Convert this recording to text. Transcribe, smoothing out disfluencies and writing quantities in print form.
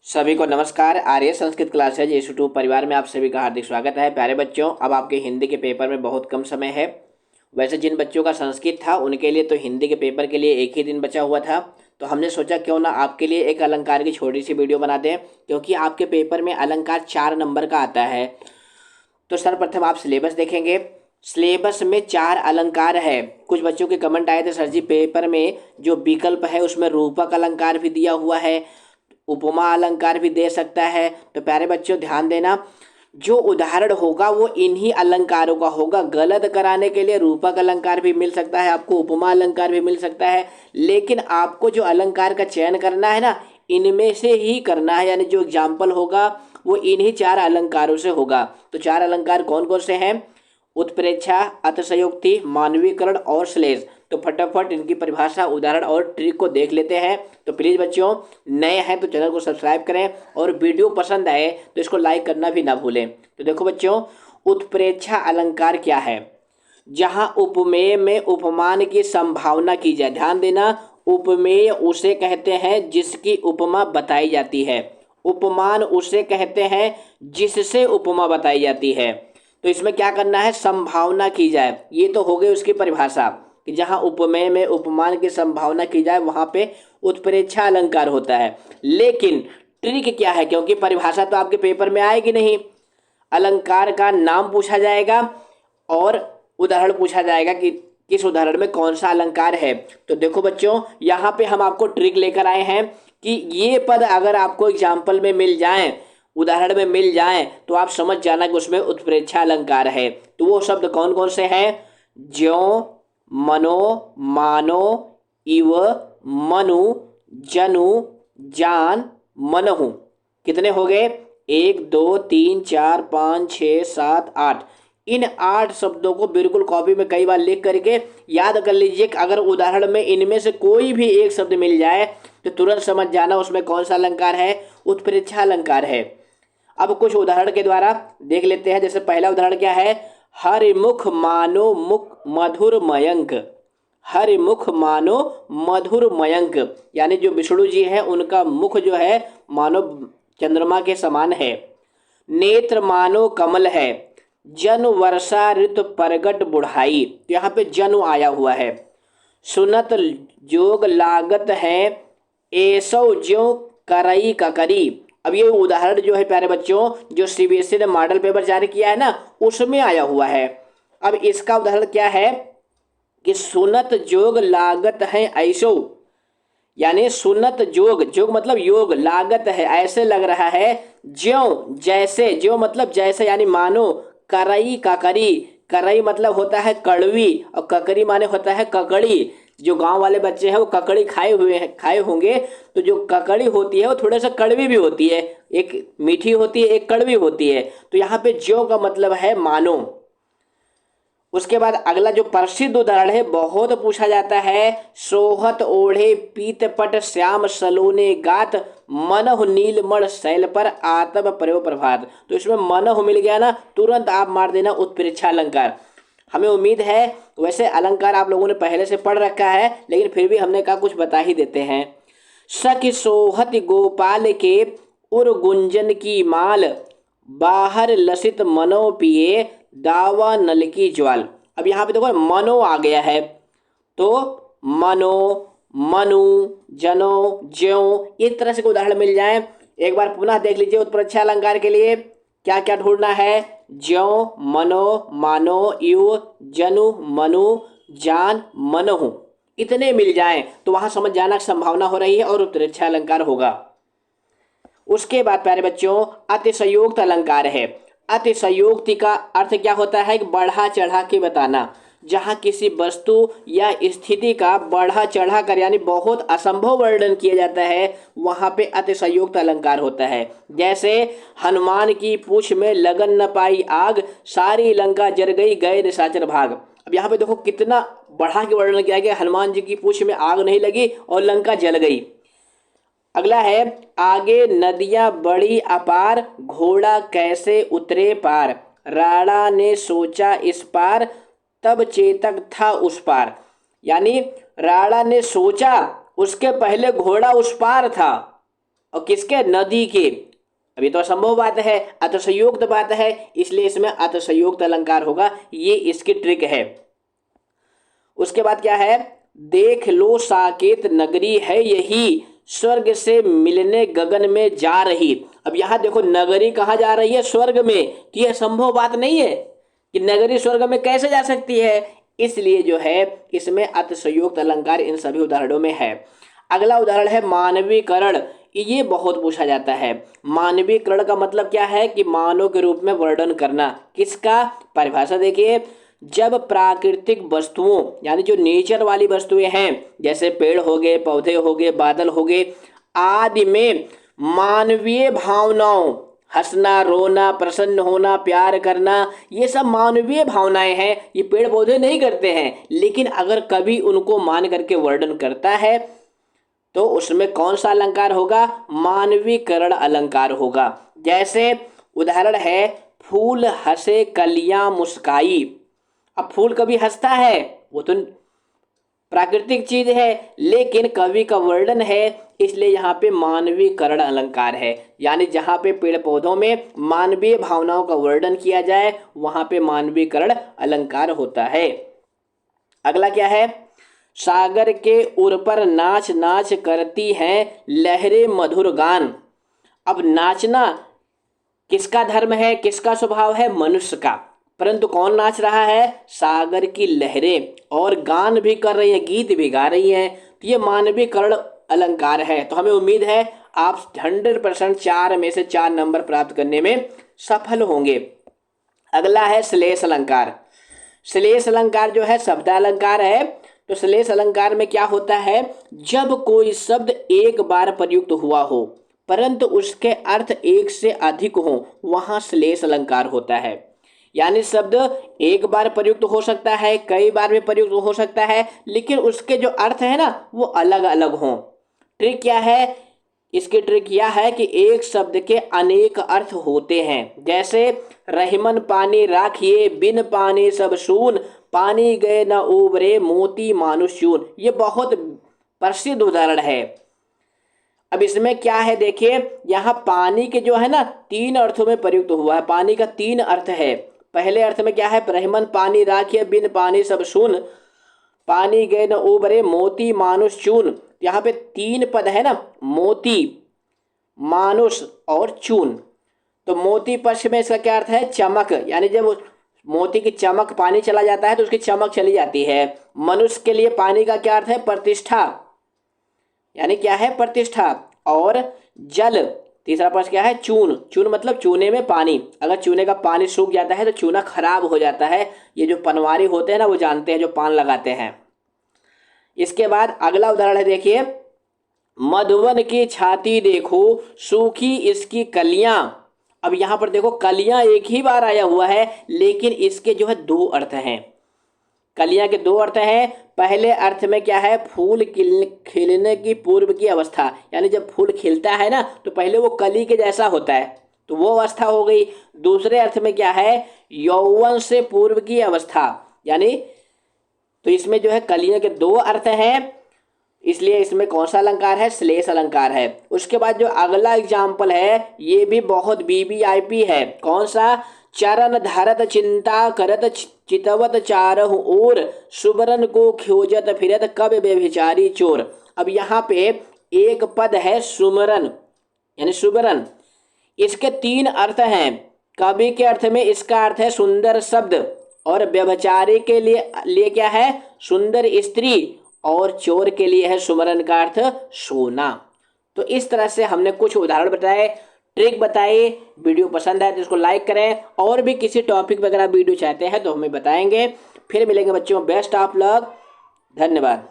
सभी को नमस्कार। आर्य संस्कृत क्लासेज यूट्यूब परिवार में आप सभी का हार्दिक स्वागत है। प्यारे बच्चों, अब आपके हिंदी के पेपर में बहुत कम समय है। वैसे जिन बच्चों का संस्कृत था उनके लिए तो हिंदी के पेपर के लिए एक ही दिन बचा हुआ था, तो हमने सोचा क्यों ना आपके लिए एक अलंकार की छोटी सी वीडियो बना दें, क्योंकि आपके पेपर में अलंकार 4 नंबर का आता है। तो सर्वप्रथम आप सिलेबस देखेंगे। सिलेबस में 4 अलंकार है। कुछ बच्चों के कमेंट आए थे, सर जी पेपर में जो विकल्प है उसमें रूपक अलंकार भी दिया हुआ है, उपमा अलंकार भी दे सकता है। तो प्यारे बच्चों ध्यान देना, जो उदाहरण होगा वो इन्हीं अलंकारों का होगा। गलत कराने के लिए रूपक अलंकार भी मिल सकता है आपको, उपमा अलंकार भी मिल सकता है, लेकिन आपको जो अलंकार का चयन करना है ना, इनमें से ही करना है। यानी जो एग्जाम्पल होगा वो इन्हीं 4 अलंकारों से होगा। तो 4 अलंकार कौन कौन से हैं? उत्प्रेक्षा, अतिशयोक्ति, मानवीकरण और श्लेष। तो फटाफट इनकी परिभाषा, उदाहरण और ट्रिक को देख लेते हैं। तो प्लीज़ बच्चों, नए हैं तो चैनल को सब्सक्राइब करें और वीडियो पसंद आए तो इसको लाइक करना भी ना भूलें। तो देखो बच्चों, उत्प्रेक्षा अलंकार क्या है? जहाँ उपमेय में उपमान की संभावना की जाए। ध्यान देना, उपमेय उसे कहते हैं जिसकी उपमा बताई जाती है। उपमान उसे कहते हैं जिससे उपमा बताई जाती है। तो इसमें क्या करना है? संभावना की जाए। ये तो हो गई उसकी परिभाषा कि जहाँ उपमेय में उपमान की संभावना की जाए वहाँ पे उत्प्रेक्षा अलंकार होता है। लेकिन ट्रिक क्या है? क्योंकि परिभाषा तो आपके पेपर में आएगी नहीं, अलंकार का नाम पूछा जाएगा और उदाहरण पूछा जाएगा कि किस उदाहरण में कौन सा अलंकार है। तो देखो बच्चों, यहाँ पे हम आपको ट्रिक लेकर आए हैं कि ये पद अगर आपको एग्जाम्पल में मिल जाएं, उदाहरण में मिल जाएं, तो आप समझ जाना कि उसमें उत्प्रेक्षा अलंकार है। तो वो शब्द कौन कौन से हैं? ज्यों, मनो, मानो, इव, मनु, जनु, जान, मनहु। कितने हो गए? 1 2 3 4 5 6 7 8। इन 8 शब्दों को बिल्कुल कॉपी में कई बार लिख करके याद कर लीजिए कि अगर उदाहरण में इनमें से कोई भी एक शब्द मिल जाए तो तुरंत समझ जाना उसमें कौन सा अलंकार है, उत्प्रेक्षा अलंकार है। अब कुछ उदाहरण के द्वारा देख लेते हैं। जैसे पहला उदाहरण क्या है? हरिमुख मानो मुख मधुर मयंक। हरिमुख मानो मधुर मयंक, यानी जो विष्णु जी हैं उनका मुख जो है मानो चंद्रमा के समान है। नेत्र मानो कमल है। जन वर्षा ऋतु परगट बुढ़ाई। तो यहाँ पे जनु आया हुआ है। सुनत जोग लागत है, ऐसो ज्यों करई ककरी। अब ये उदाहरण जो है प्यारे बच्चों, जो सीबीएसई ने मॉडल पेपर जारी किया है ना, उसमें आया हुआ है। अब इसका उदाहरण क्या है कि सुनत जोग लागत है ऐसो, यानी सुनत जोग, जोग मतलब योग, लागत है ऐसे लग रहा है, ज्यों जैसे, ज्यों मतलब जैसे यानी मानो, करई ककरी। करई मतलब होता है कड़वी और ककरी माने होता है ककड़ी। जो गांव वाले बच्चे हैं वो ककड़ी खाए होंगे। तो जो ककड़ी होती है वो थोड़ा सा कड़वी भी होती है, एक मीठी होती है, एक कड़वी होती है। तो यहाँ पे ज्यों का मतलब है मानो। उसके बाद अगला जो प्रसिद्ध उदाहरण है, बहुत पूछा जाता है, सोहत ओढ़े पीतपट श्याम सलोने गात, मनहु नीलमण शैल पर आतप प्रयो प्रभात। तो इसमें मनहु मिल गया ना, तुरंत आप मार देना उत्प्रेक्षा अलंकार। हमें उम्मीद है वैसे अलंकार आप लोगों ने पहले से पढ़ रखा है, लेकिन फिर भी हमने कहा कुछ बता ही देते हैं। सखी सोहत गोपाल के उर गुंजन की माल, बाहर लसित मनो पिए दावा नल की ज्वाल। अब यहाँ पे देखो मनो आ गया है, तो मनो, मनु, जनो, ज्यों, इस तरह से कोई उदाहरण मिल जाए। एक बार पुनः देख लीजिए उत्प्रेक्षा अलंकार के लिए क्या क्या ढूंढना है। ज्यों, मनो, मानो, यु, जनु, मनु, जान, मनहु, इतने मिल जाएं तो वहां समझ जाना संभावना हो रही है और उत्प्रेक्षा अलंकार होगा। उसके बाद प्यारे बच्चों, अतिशयोक्त अलंकार है। अतिशयोक्ति का अर्थ क्या होता है? बढ़ा चढ़ा के बताना। जहाँ किसी वस्तु या स्थिति का बढ़ा चढ़ा कर यानी बहुत असंभव वर्णन किया जाता है, वहाँ पे अतिशयोक्त अलंकार होता है। जैसे हनुमान की पूछ में लगन न पाई आग, सारी लंका जर गई गए निशाचर भाग। अब यहाँ पे देखो कितना बढ़ा के वर्णन किया गया, हनुमान जी की पूछ में आग नहीं लगी और लंका जल गई। अगला है, आगे नदियां बड़ी अपार, घोड़ा कैसे उतरे पार, राणा ने सोचा इस पार, तब चेतक था उस पार। यानी राणा ने सोचा, उसके पहले घोड़ा उस पार था और किसके, नदी के। अभी तो असंभव बात है, अतिशयोक्त बात है, इसलिए इसमें अतिशयोक्त अलंकार होगा। ये इसकी ट्रिक है। उसके बाद क्या है, देख लो साकेत नगरी है यही, स्वर्ग से मिलने गगन में जा रही। अब यहां देखो नगरी कहाँ जा रही है, स्वर्ग में। तो यह संभव बात नहीं है कि नगरी स्वर्ग में कैसे जा सकती है, इसलिए जो है इसमें अतिशयोक्त अलंकार इन सभी उदाहरणों में है। अगला उदाहरण है मानवीकरण। ये बहुत पूछा जाता है। मानवीकरण का मतलब क्या है कि मानव के रूप में वर्णन करना। किसका, परिभाषा देखिए, जब प्राकृतिक वस्तुओं यानी जो नेचर वाली वस्तुएं हैं, जैसे पेड़ हो गए, पौधे हो गए, बादल हो गए आदि में मानवीय भावनाओं, हंसना, रोना, प्रसन्न होना, प्यार करना, ये सब मानवीय भावनाएं हैं। ये पेड़ पौधे नहीं करते हैं, लेकिन अगर कभी उनको मान करके वर्णन करता है तो उसमें कौन सा अलंकार होगा, मानवीकरण अलंकार होगा। जैसे उदाहरण है, फूल हंसे कलियां मुस्काई। अब फूल कभी हंसता है, वो तो प्राकृतिक चीज है, लेकिन कवि का वर्णन है, इसलिए यहाँ पे मानवीकरण अलंकार है। यानी जहाँ पे पेड़ पौधों में मानवीय भावनाओं का वर्णन किया जाए वहां पे मानवीकरण अलंकार होता है। अगला क्या है, सागर के उर पर नाच नाच करती हैं लहरें मधुर गान। अब नाचना किसका धर्म है, किसका स्वभाव है, मनुष्य का। परंतु कौन नाच रहा है, सागर की लहरें, और गान भी कर रही हैं, गीत भी गा रही हैं। तो ये मानवीकरण अलंकार है। तो हमें उम्मीद है आप 100% 4 में से 4 नंबर प्राप्त करने में सफल होंगे। अगला है श्लेष अलंकार। श्लेष अलंकार जो है शब्द अलंकार है। तो श्लेष अलंकार में क्या होता है, जब कोई शब्द एक बार प्रयुक्त हुआ हो परंतु उसके अर्थ एक से अधिक हो, वहां श्लेष अलंकार होता है। यानी शब्द एक बार प्रयुक्त हो सकता है, कई बार भी प्रयुक्त हो सकता है, लेकिन उसके जो अर्थ है ना वो अलग अलग हों। ट्रिक क्या है, इसकी ट्रिक यह है कि एक शब्द के अनेक अर्थ होते हैं। जैसे रहीमन पानी राखिए, बिन पानी सब सून, पानी गए न उबरे, मोती मानुष चून। ये बहुत प्रसिद्ध उदाहरण है। अब इसमें क्या है देखिए, यहाँ पानी के जो है ना 3 अर्थों में प्रयुक्त हुआ है। पानी का 3 अर्थ है। पहले अर्थ में क्या है, रहीमन पानी राखिए, बिन पानी सब सून, पानी गए न उबरे, मोती मानुष चून। यहाँ पे 3 पद है ना, मोती, मानुष और चून। तो मोती पक्ष में इसका क्या अर्थ है, चमक, यानी जब मोती की चमक पानी चला जाता है तो उसकी चमक चली जाती है। मनुष्य के लिए पानी का क्या अर्थ है, प्रतिष्ठा, यानी क्या है, प्रतिष्ठा। और जल, तीसरा पक्ष क्या है, चून। चून मतलब चूने में पानी। अगर चूने का पानी सूख जाता है तो चूना खराब हो जाता है। ये जो पनवारी होते हैं ना वो जानते हैं, जो पान लगाते हैं। इसके बाद अगला उदाहरण है देखिए, मधुवन की छाती देखो, सूखी इसकी कलियां। अब यहां पर देखो कलियां एक ही बार आया हुआ है, लेकिन इसके जो है 2 अर्थ हैं। कलियां के 2 अर्थ हैं। पहले अर्थ में क्या है, फूल खिलने की पूर्व की अवस्था, यानी जब फूल खिलता है ना तो पहले वो कली के जैसा होता है, तो वो अवस्था हो गई। दूसरे अर्थ में क्या है, यौवन से पूर्व की अवस्था, यानी तो इसमें जो है कलियों के 2 अर्थ हैं, इसलिए इसमें कौन सा अलंकार है, श्लेष अलंकार है। उसके बाद जो अगला एग्जाम्पल है ये भी बहुत वीवीआईपी है। कौन सा, चरण धरत चिंता करत चितवत चारहु ओर, सुबरन को खोजत फिरत कब व्यभिचारी चोर। अब यहाँ पे एक पद है सुमरन, यानी सुबरन। इसके 3 अर्थ हैं। कवि के अर्थ में इसका अर्थ है सुंदर शब्द, और व्यभिचारी के लिए क्या है, सुंदर स्त्री, और चोर के लिए है सुमरन का अर्थ सोना। तो इस तरह से हमने कुछ उदाहरण बताए, ट्रिक बताई। वीडियो पसंद आए तो इसको लाइक करें, और भी किसी टॉपिक वगैरह वीडियो चाहते हैं तो हमें बताएंगे। फिर मिलेंगे बच्चों, बेस्ट ऑफ लक, धन्यवाद।